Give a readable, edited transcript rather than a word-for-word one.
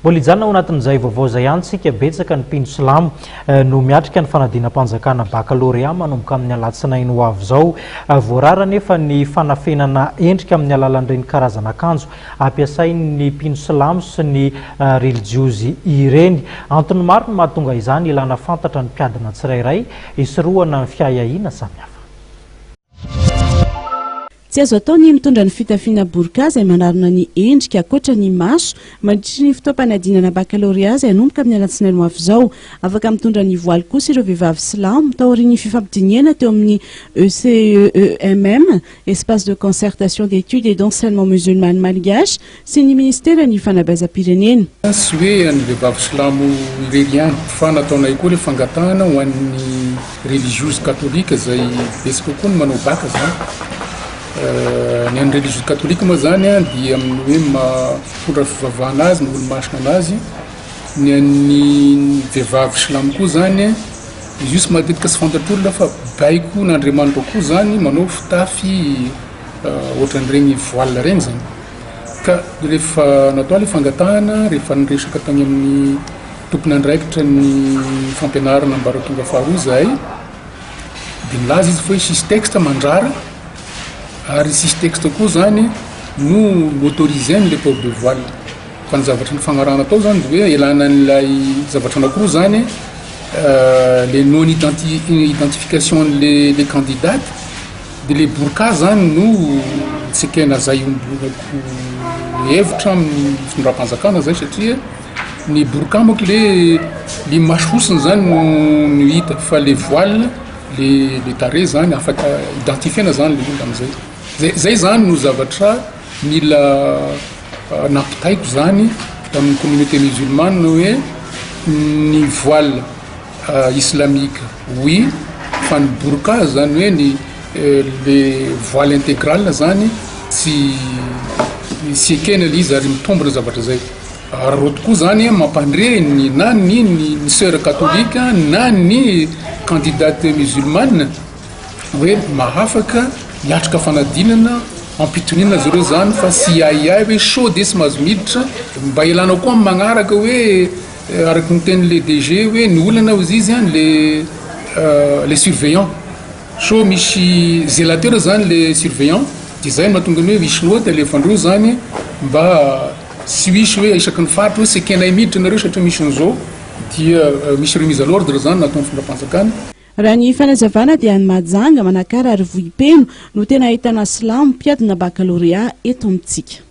Mbola hijanona ao anatin'izay vaovao izay ihany tsika betsaka ny mpino silamo no miatrika ny fanadinam-panjakana baccalauréat manomboka amin'ny alatsinainy ho avy izao. Voarara nefa ny fanafenana endrika amin'ny alalan'ireny karazana akanjo ampiasain'ny mpino silamo sy ny religiosy ireny. Antony maro no mahatonga izany ilana fantatra ny mpiadina tsirairay hisorohana ny fiahiahiana samihafa. Tsy azo atao ny mitondra ny fitafiana burqa izay manarona ny endrika ankoatra ny maso mandritra ny fotoam-panadinana baccalauréat izay hanomboka amin'ny alatsinainy ho avy izao. Afaka mitondra ny voaly kosa ireo vehivavy silamo taorian'ny fifampidiniana teo amin'ny ECEMM, espace de concertation d'études et d'enseignement musulmane malgache, sy ny ministera ny fanabeazam-pirenena. Sy hoe ny vehivavy silamo irery ihany fa nataonay koa ilay fangatahana ho an'ny religiose katolika izay betsaka koa ny manao baka zany. Ny an'ny religiose katolika moa zany dia amin'ny hoe mafondra fivavahana azy, ny olo-masina anazy. Ny an'ny vehivavy silamo koa zany izy io sy matetika sy fantatr'olona fa baiko n'Andriamanitra koa zany manao fitafy ohatran'ireny voile reny zany. Ka rehefa natao ilay fangatahana, rehefa niresaka tany amin'ny tompony andraikitra ny fampianarana ambaratonga faharoa zahay, dia nilaza izy fa hoe sisy texte mandrara ary sisy texte koa zany no autorisé le port de voile. Fa ny zavatra ny fagnarana atao zany dia hoe elana n'ilay zavatra anankiroa zany les non identification les candidates dia le burqa zany no tsekena zay hevitra amin'ny fitondram-panjakana zay satria ny burqa moka le masosiny zany no hita fa le voile le tare zany afaka identifiena zany le olona am'izay. Zay zany no zavatra mila nampitaiko zany tamin'ny communauté musulmane hoe ny voile islamique oui, fa ny burqa zany hoe le voile intégral zany tsy ekena le izy ary mitombona zavatra zay. Raha tokoa zany mampandre na ny sœur catholique na ny candidate musulmane hoe mahafaka miatrika fanadinana ampitoniana zareo zany fa sy iahiahy hoe sao dia sy mahazo miditra. Mba ilana koa amin'ny magnaraka hoe araky ny tenin'le DG hoe ny olana izy izy les surveillants sao misy zélateur zany le surveillant dia zay mahatonga ny hoe misy loata alefandreo zany mba sy misy hoe isaky ny faritra hoe sy ekenay miditra nareo satria misy an'izao dia misy remise à l'ordre zany nataon'ny fondram-panjakana. Raha ny fanazavana dia any Mahajanga manakara ary Vohipeno no tena ahitana silamo mpiadina baccalauréat eto amintsika.